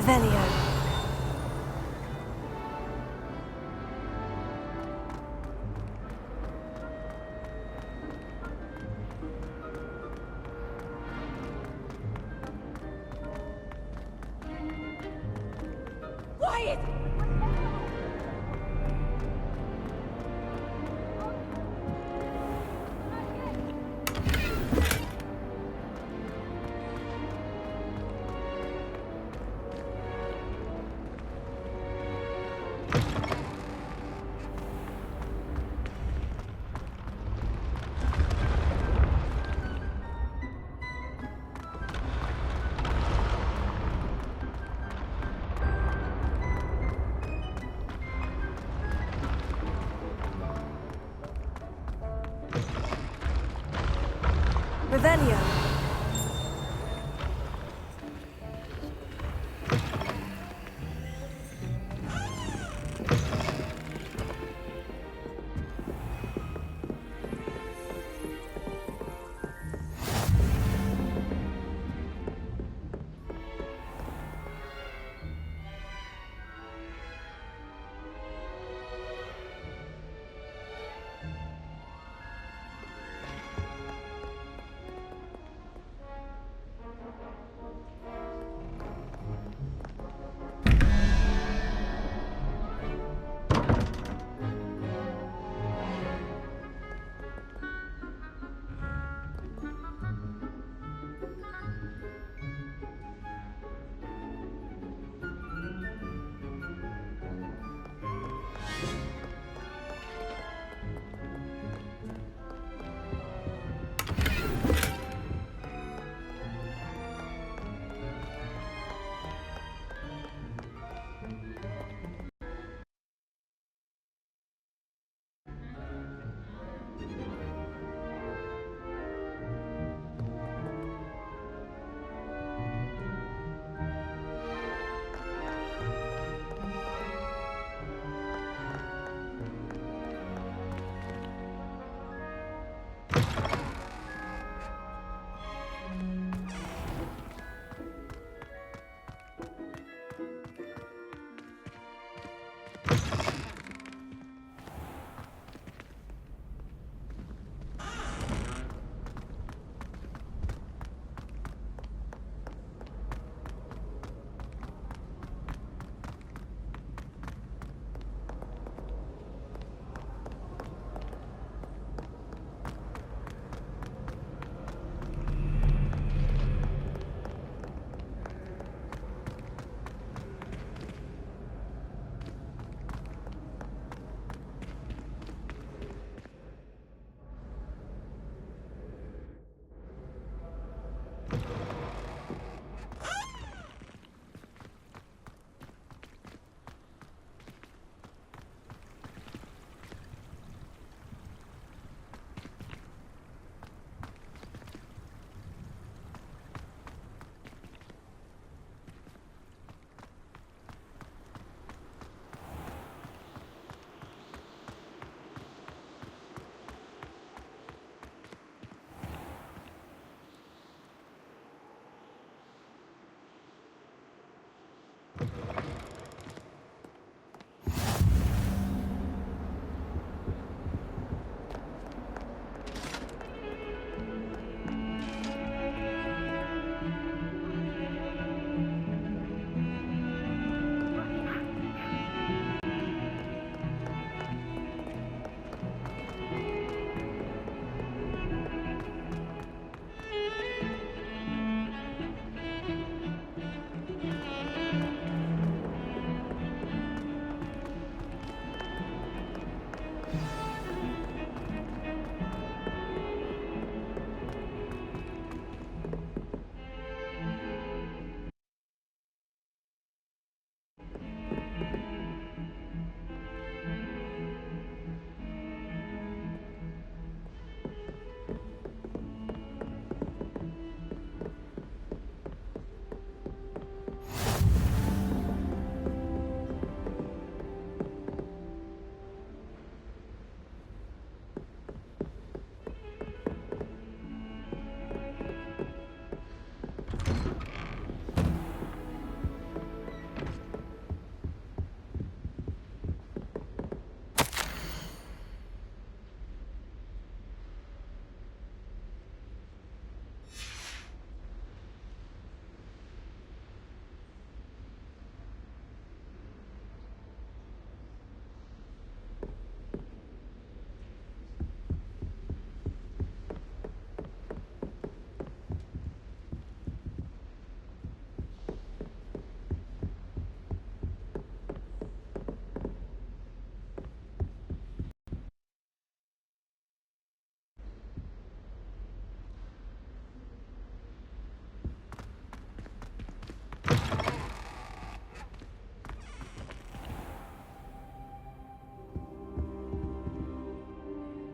Revelio. Quiet! Revelio.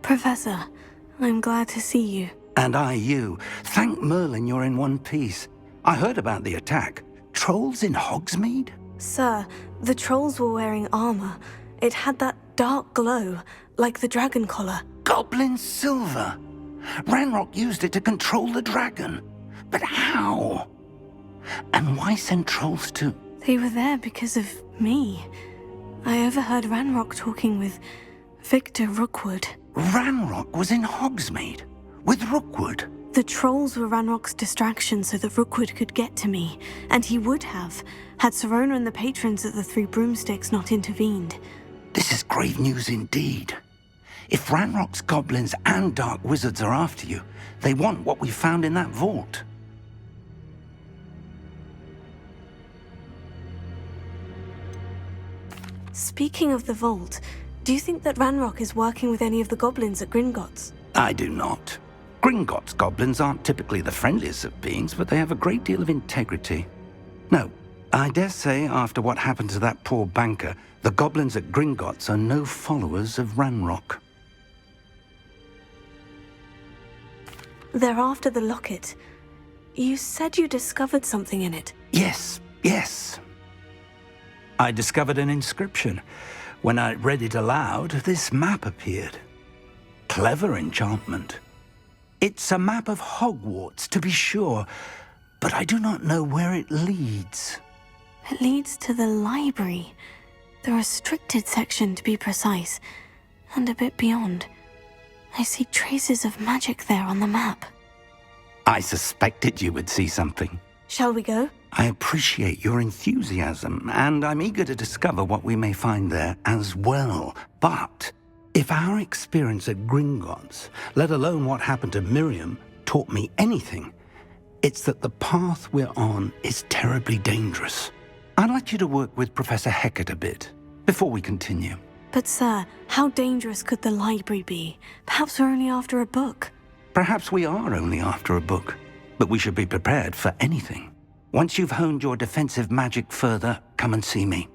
Professor, I'm glad to see you. And I you. Thank Merlin you're in one piece. I heard about the attack. Trolls in Hogsmeade? Sir, the trolls were wearing armor. It had that dark glow, like the dragon collar. Goblin silver! Ranrock used it to control the dragon. But how? And why send trolls to... They were there because of me. I overheard Ranrock talking with Victor Rookwood. Ranrock was in Hogsmeade? With Rookwood? The trolls were Ranrock's distraction so that Rookwood could get to me, and he would have, had Sirona and the patrons at the Three Broomsticks not intervened. This is grave news indeed. If Ranrock's goblins and dark wizards are after you, they want what we found in that vault. Speaking of the vault, do you think that Ranrock is working with any of the goblins at Gringotts? I do not. Gringotts goblins aren't typically the friendliest of beings, but they have a great deal of integrity. No, I dare say after what happened to that poor banker, the goblins at Gringotts are no followers of Ranrock. They're after the locket. You said you discovered something in it. Yes. I discovered an inscription. When I read it aloud, this map appeared. Clever enchantment. It's a map of Hogwarts, to be sure, but I do not know where it leads. It leads to the library. The restricted section, to be precise, and a bit beyond. I see traces of magic there on the map. I suspected you would see something. Shall we go? I appreciate your enthusiasm, and I'm eager to discover what we may find there as well. But if our experience at Gringotts, let alone what happened to Miriam, taught me anything, it's that the path we're on is terribly dangerous. I'd like you to work with Professor Hecat a bit before we continue. But sir, how dangerous could the library be? Perhaps we're only after a book. Perhaps we are only after a book, but we should be prepared for anything. Once you've honed your defensive magic further, come and see me.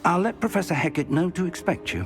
I'll let Professor Hecat know to expect you.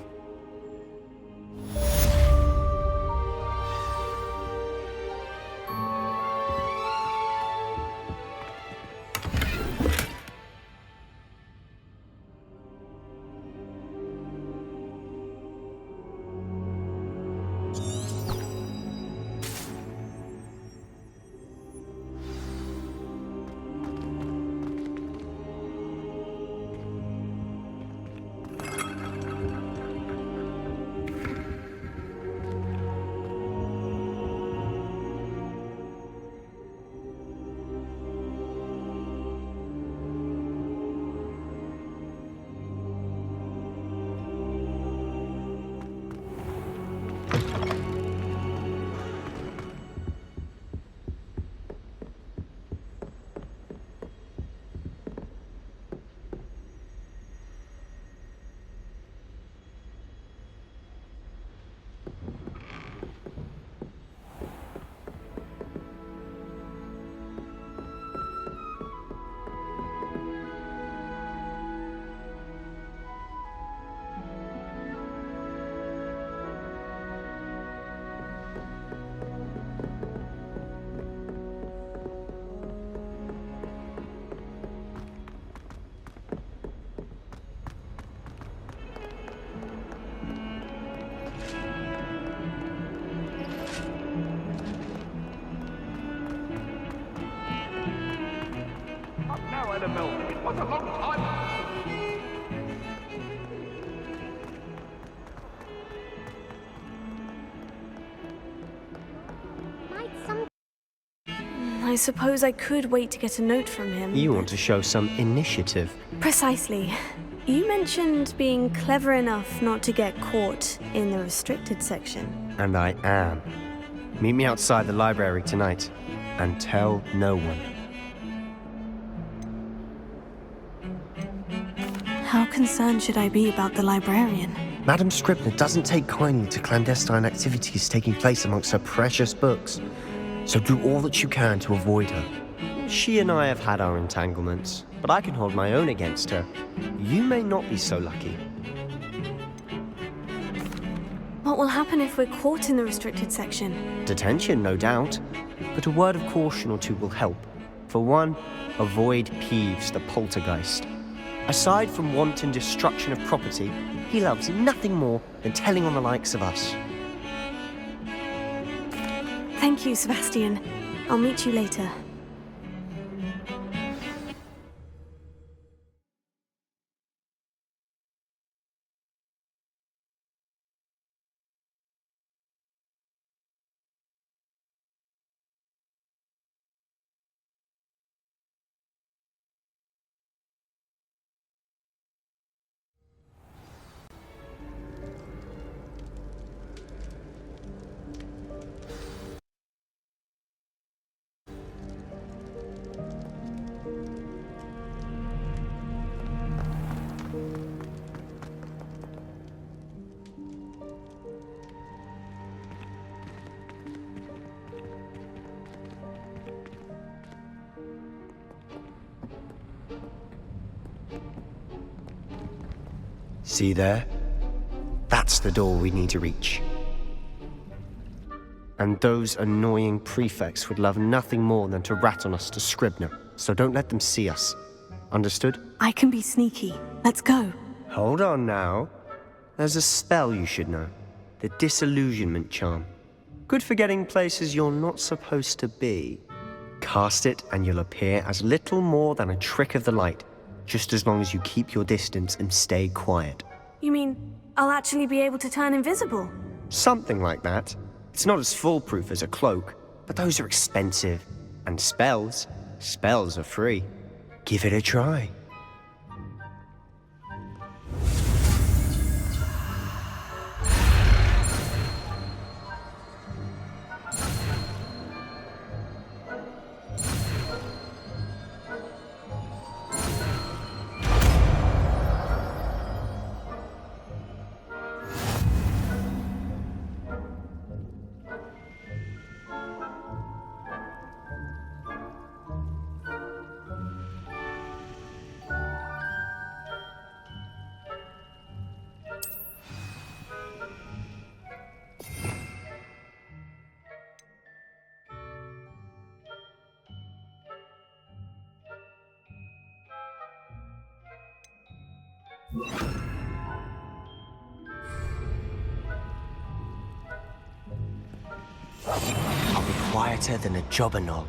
It was a long time. I suppose I could wait to get a note from him. You want to show some initiative. Precisely. You mentioned being clever enough not to get caught in the restricted section. And I am. Meet me outside the library tonight, and tell no one. How concerned should I be about the librarian? Madam Scribner doesn't take kindly to clandestine activities taking place amongst her precious books, so do all that you can to avoid her. She and I have had our entanglements, but I can hold my own against her. You may not be so lucky. What will happen if we're caught in the restricted section? Detention, no doubt. But a word of caution or two will help. For one, avoid Peeves, the poltergeist. Aside from wanton destruction of property, he loves nothing more than telling on the likes of us. Thank you, Sebastian. I'll meet you later. See there? That's the door we need to reach. And those annoying prefects would love nothing more than to rat on us to Scribner, so don't let them see us. Understood? I can be sneaky. Let's go. Hold on now. There's a spell you should know. The Disillusionment Charm. Good for getting places you're not supposed to be. Cast it and you'll appear as little more than a trick of the light, just as long as you keep your distance and stay quiet. You mean I'll actually be able to turn invisible? Something like that. It's not as foolproof as a cloak, but those are expensive. And spells are free. Give it a try. I'll be quieter than a jobberknoll.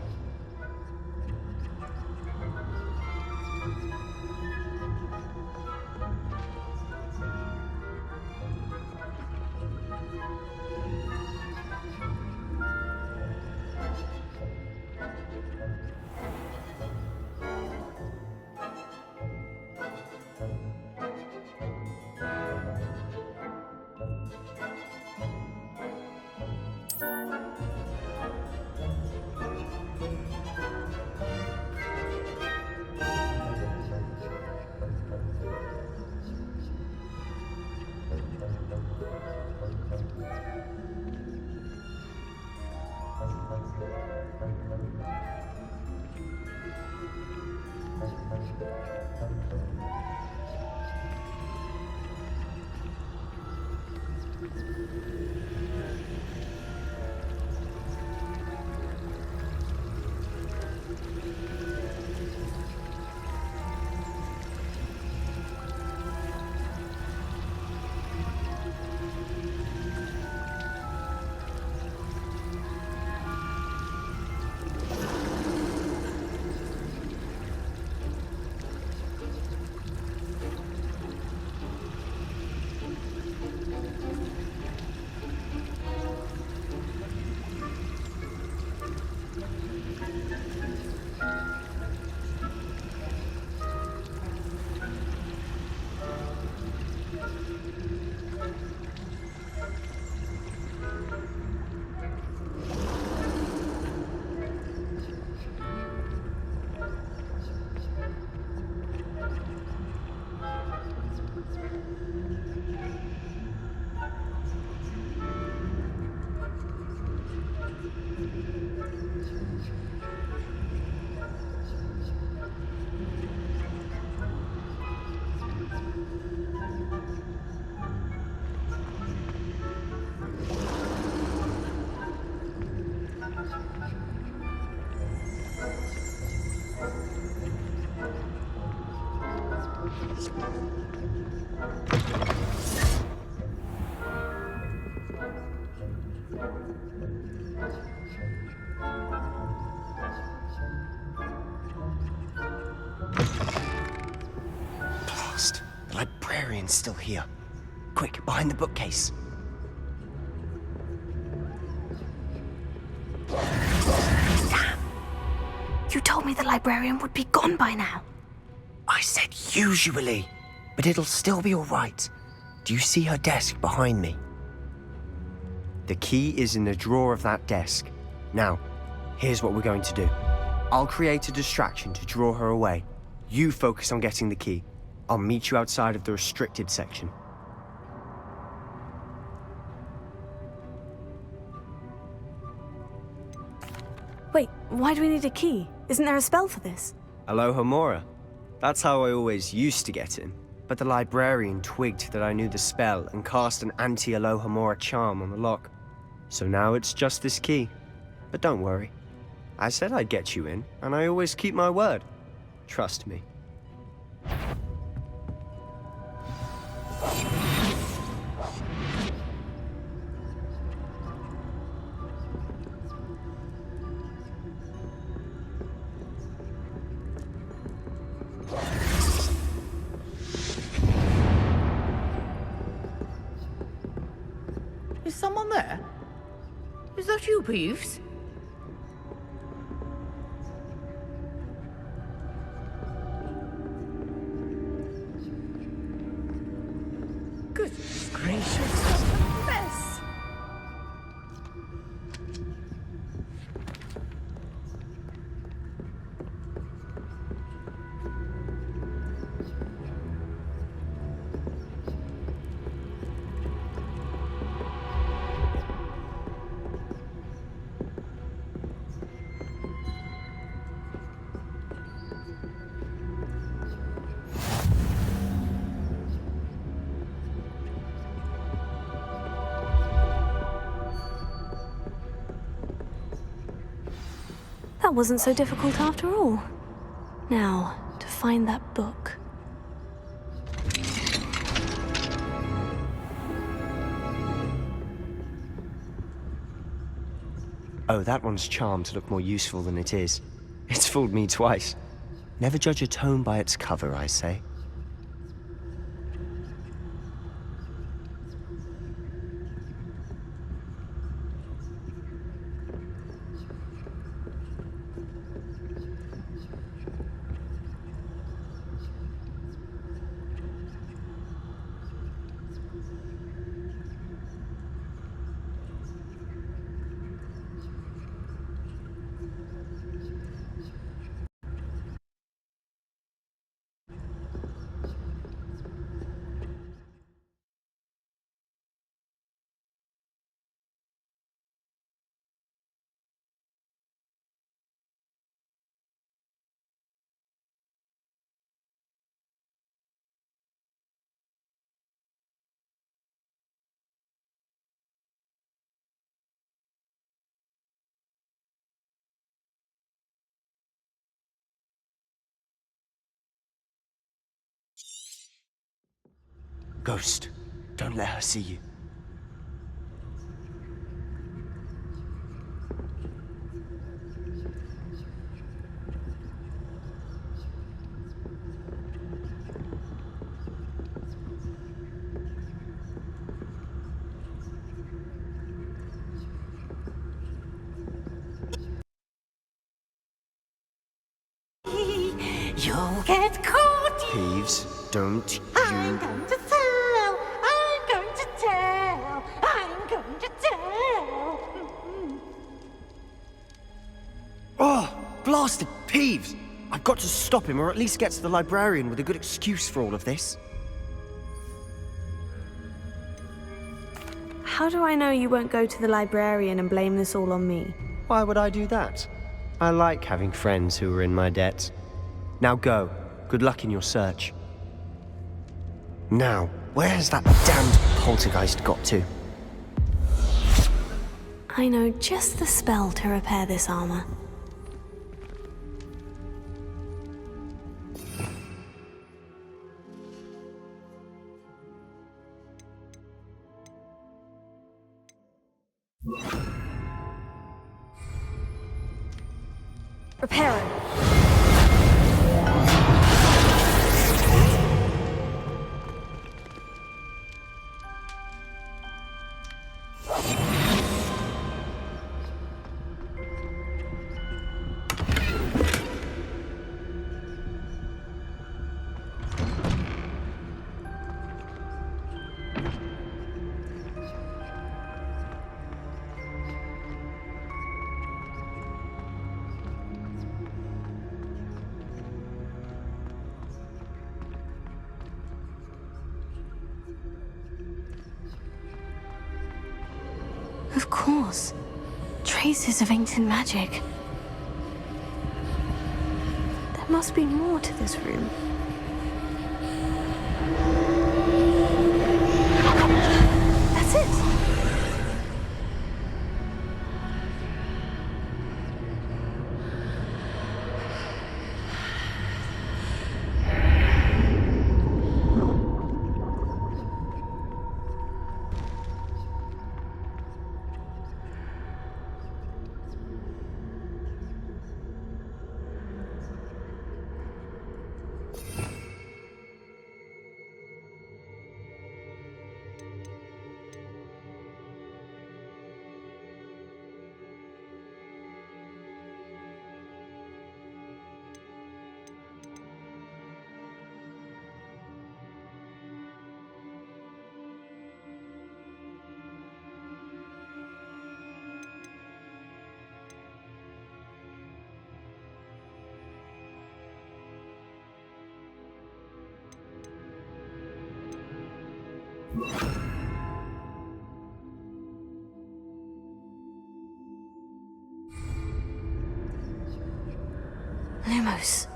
librarian's still here. Quick, behind the bookcase. You told me the librarian would be gone by now. I said usually, but it'll still be all right. Do you see her desk behind me? The key is in the drawer of that desk. Now, here's what we're going to do. I'll create a distraction to draw her away. You focus on getting the key. I'll meet you outside of the restricted section. Wait, why do we need a key? Isn't there a spell for this? Aloha Mora. That's how I always used to get in. But the librarian twigged that I knew the spell and cast an anti-Aloha Mora charm on the lock. So now it's just this key. But don't worry. I said I'd get you in, and I always keep my word. Trust me. Is someone there? Is that you, Peeves? Goodness gracious, what a mess! That wasn't so difficult after all. Now, to find that book. Oh, that one's charmed to look more useful than it is. It's fooled me twice. Never judge a tome by its cover, I say. Ghost, don't let her see you. You'll get caught! Peeves, don't I'm you... going to tell! I'm going to tell! I'm going to tell! Oh, blasted Peeves! I've got to stop him, or at least get to the librarian with a good excuse for all of this. How do I know you won't go to the librarian and blame this all on me? Why would I do that? I like having friends who are in my debt. Now go. Good luck in your search. Now, where has that damned poltergeist got to? I know just the spell to repair this armor. Repair it. Of course. Traces of ancient magic. There must be more to this room. That's it! Lumos.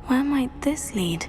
Where might this lead?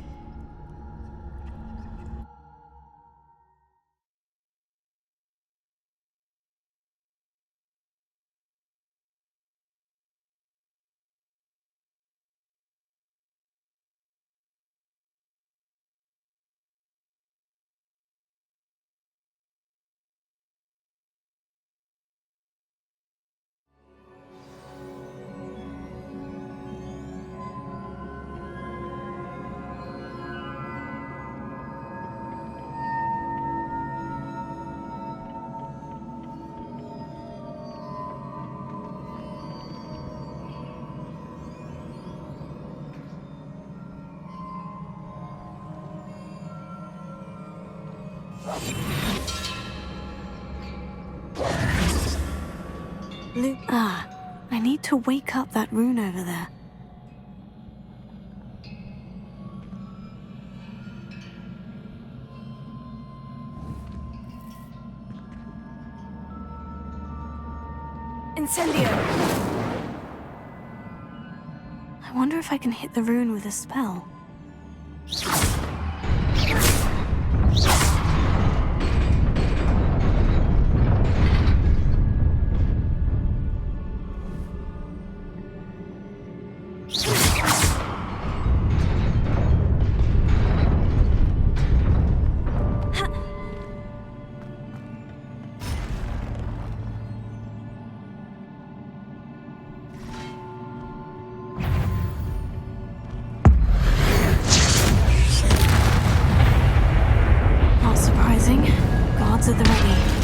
I need to wake up that rune over there. Incendio! I wonder if I can hit the rune with a spell. Guards at the ready.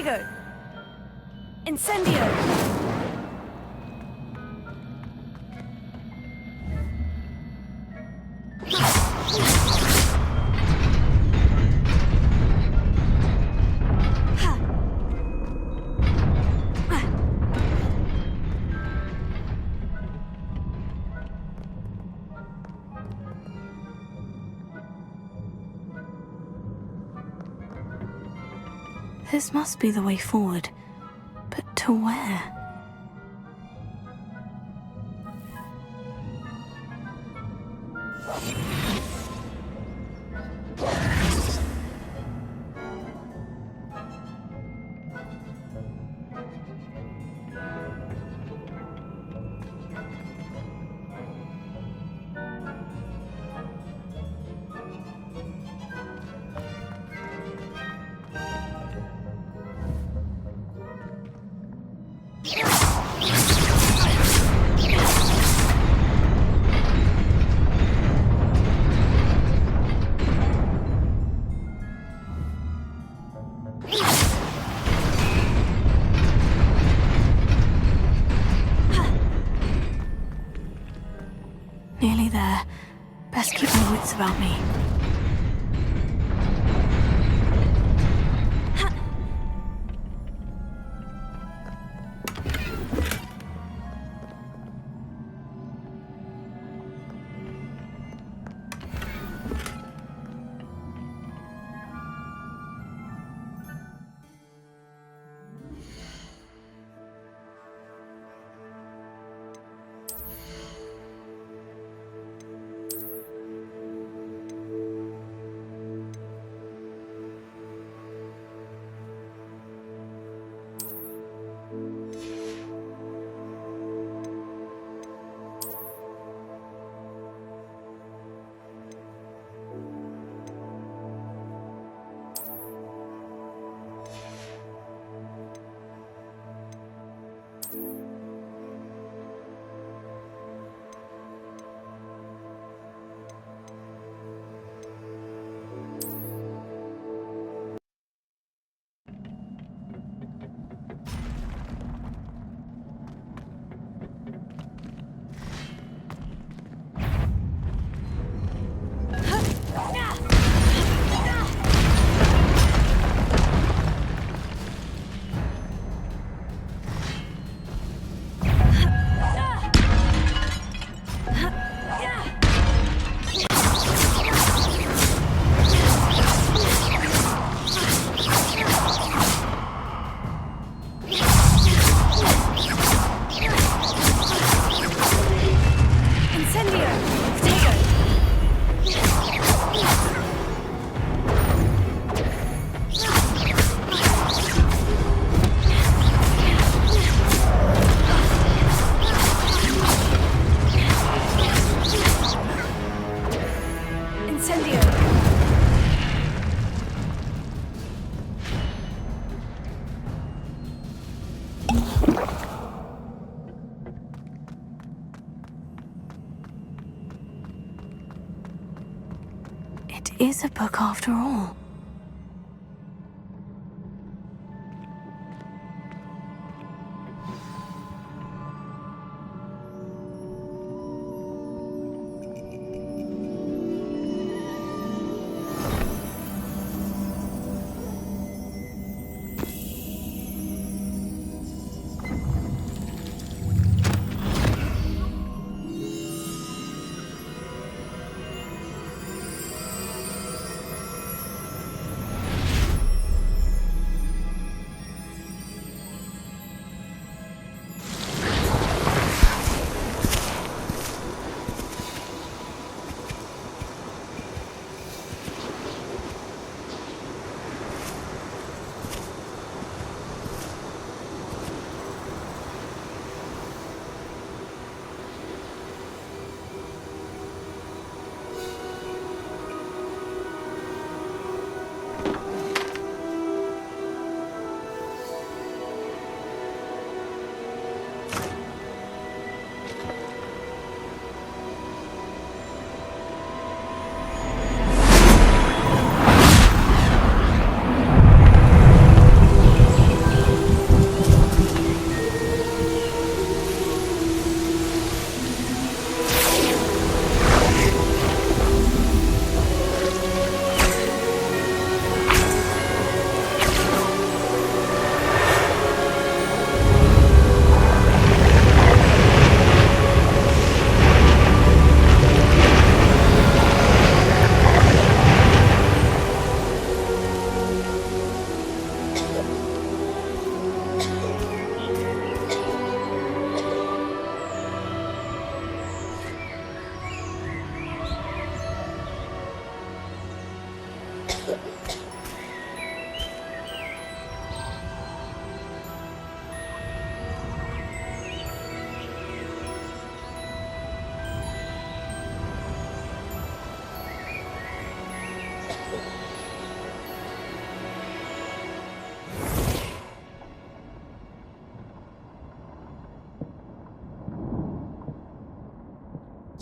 Fuego! Incendio! This must be the way forward. But to where? Nearly there. Best keep my wits about me. It is a book after all.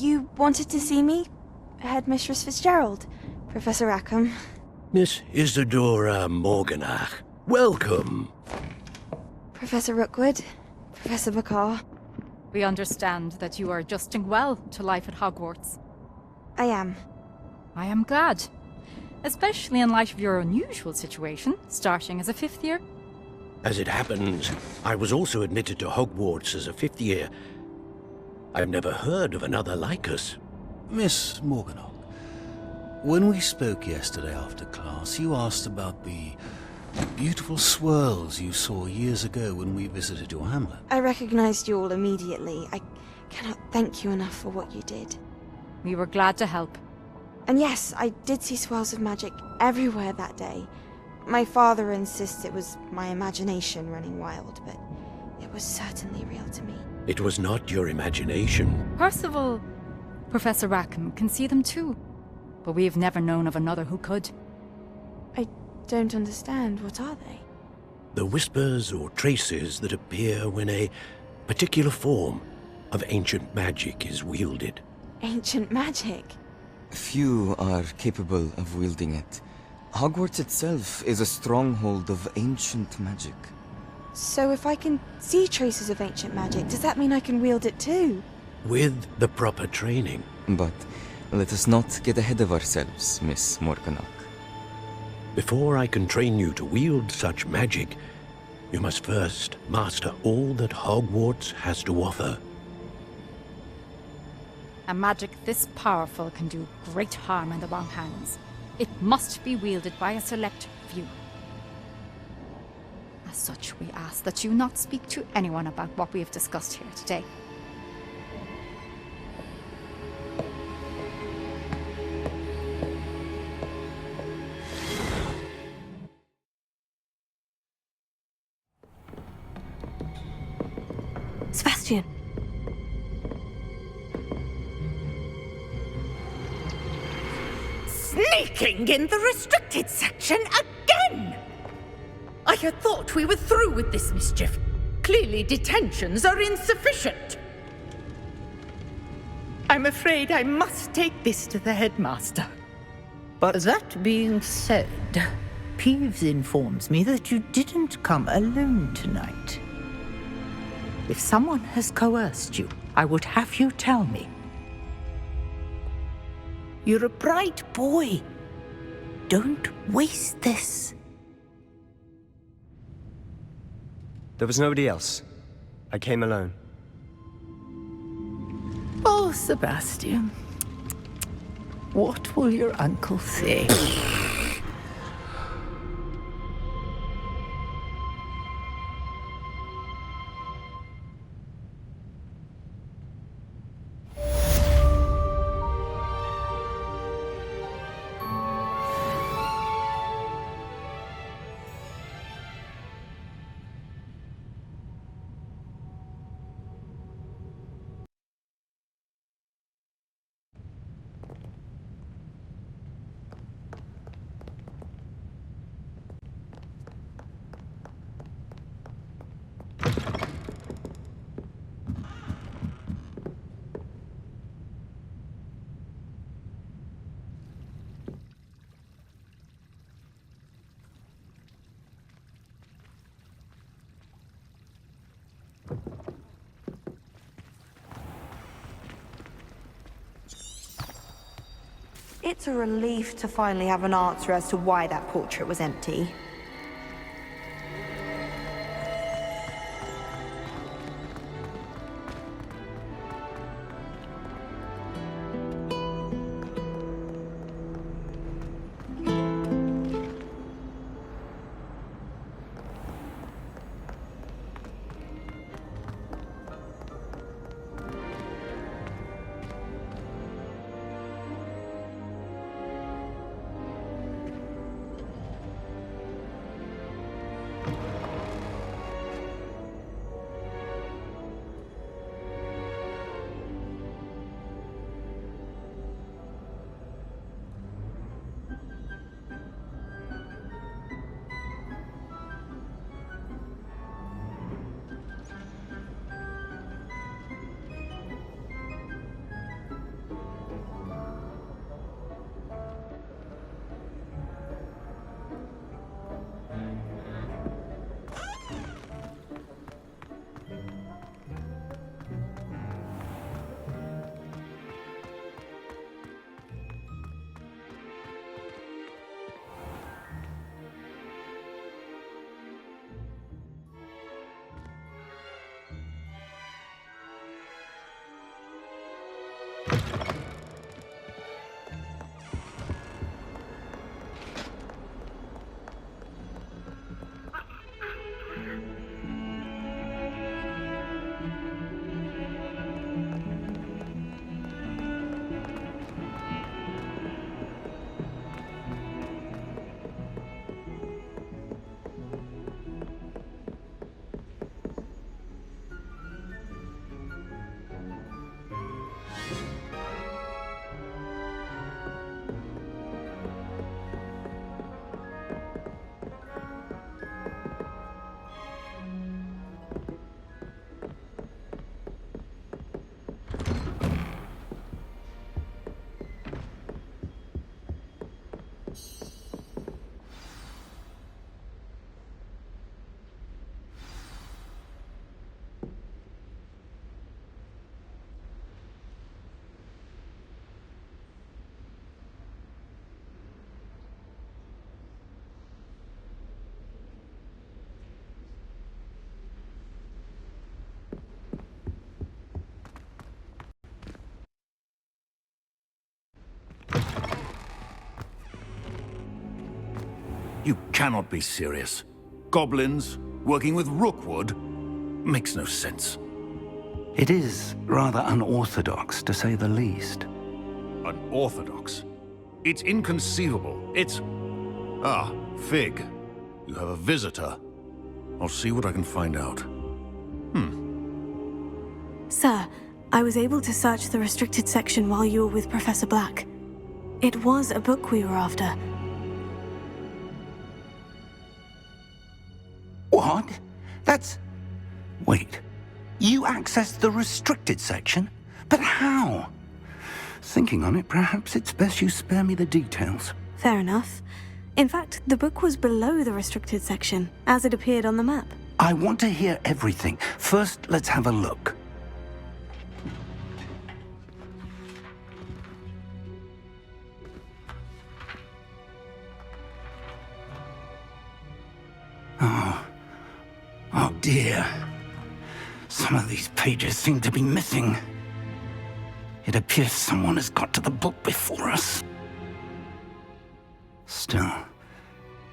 You wanted to see me? Headmistress Fitzgerald, Professor Rackham. Miss Isadora Morganach, welcome. Professor Rookwood, Professor Bakar. We understand that you are adjusting well to life at Hogwarts. I am. I am glad. Especially in light of your unusual situation, starting as a 5th year. As it happens, I was also admitted to Hogwarts as a 5th year. I've never heard of another like us. Miss Morganach, when we spoke yesterday after class, you asked about the beautiful swirls you saw years ago when we visited your hamlet. I recognized you all immediately. I cannot thank you enough for what you did. We were glad to help. And yes, I did see swirls of magic everywhere that day. My father insists it was my imagination running wild, but it was certainly real to me. It was not your imagination. Percival, Professor Rackham can see them too. But we have never known of another who could. I don't understand. What are they? The whispers or traces that appear when a particular form of ancient magic is wielded. Ancient magic? Few are capable of wielding it. Hogwarts itself is a stronghold of ancient magic. So if I can see traces of ancient magic, does that mean I can wield it too? With the proper training. But let us not get ahead of ourselves, Miss Morganach. Before I can train you to wield such magic, you must first master all that Hogwarts has to offer. A magic this powerful can do great harm in the wrong hands. It must be wielded by a select few. As such, we ask that you not speak to anyone about what we have discussed here today. Sebastian. Sneaking in the restricted section again! I had thought we were through with this mischief. Clearly detentions are insufficient. I'm afraid I must take this to the headmaster. But that being said, Peeves informs me that you didn't come alone tonight. If someone has coerced you, I would have you tell me. You're a bright boy. Don't waste this. There was nobody else. I came alone. Oh, Sebastian. What will your uncle say? It's a relief to finally have an answer as to why that portrait was empty. You cannot be serious. Goblins working with Rookwood makes no sense. It is rather unorthodox, to say the least. Unorthodox? It's inconceivable. It's... Ah, Fig. You have a visitor. I'll see what I can find out. Sir, I was able to search the restricted section while you were with Professor Black. It was a book we were after. What? That's... Wait. You accessed the restricted section? But how? Thinking on it, perhaps it's best you spare me the details. Fair enough. In fact, the book was below the restricted section, as it appeared on the map. I want to hear everything. First, let's have a look. Oh dear. Some of these pages seem to be missing. It appears someone has got to the book before us. Still,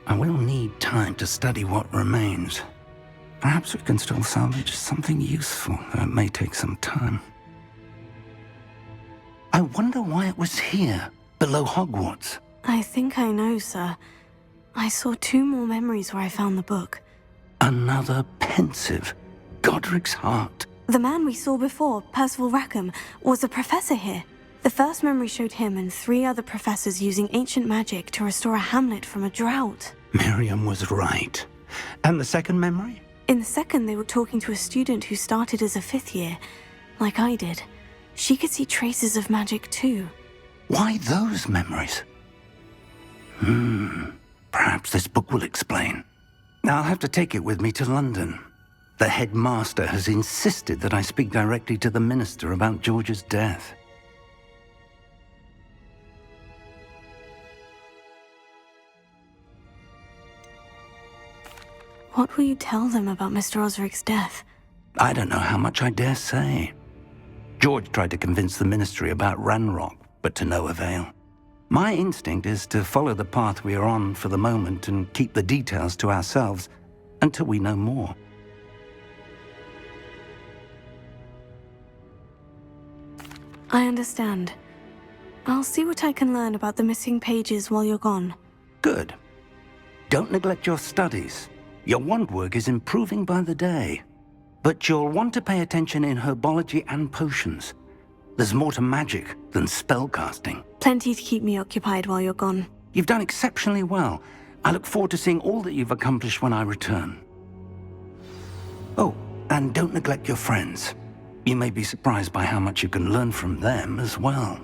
I will need time to study what remains. Perhaps we can still salvage something useful, though it may take some time. I wonder why it was here, below Hogwarts. I think I know, sir. I saw 2 more memories where I found the book. Another pensive. Godric's heart. The man we saw before, Percival Rackham, was a professor here. The first memory showed him and 3 other professors using ancient magic to restore a hamlet from a drought. Miriam was right. And the second memory? In the second, they were talking to a student who started as a 5th year, like I did. She could see traces of magic too. Why those memories? Perhaps this book will explain. I'll have to take it with me to London. The headmaster has insisted that I speak directly to the minister about George's death. What will you tell them about Mr. Osric's death? I don't know how much I dare say. George tried to convince the ministry about Ranrock, but to no avail. My instinct is to follow the path we are on for the moment and keep the details to ourselves until we know more. I understand. I'll see what I can learn about the missing pages while you're gone. Good. Don't neglect your studies. Your wand work is improving by the day. But you'll want to pay attention in herbology and potions. There's more to magic than spellcasting. Plenty to keep me occupied while you're gone. You've done exceptionally well. I look forward to seeing all that you've accomplished when I return. Oh, and don't neglect your friends. You may be surprised by how much you can learn from them as well.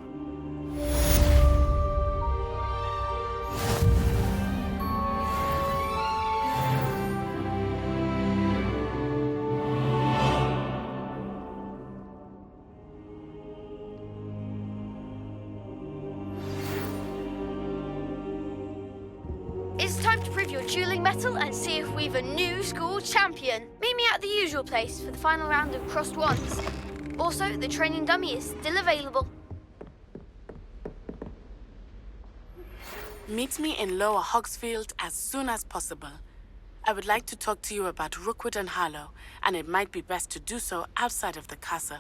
It's time to prove your dueling mettle and see if we've a new school champion. Meet me at the usual place for the final round of crossed wands. Also, the training dummy is still available. Meet me in Lower Hogsfield as soon as possible. I would like to talk to you about Rookwood and Harlow, and it might be best to do so outside of the castle.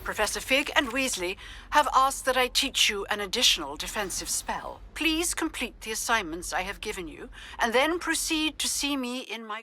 Professor Fig and Weasley have asked that I teach you an additional defensive spell. Please complete the assignments I have given you, and then proceed to see me in my...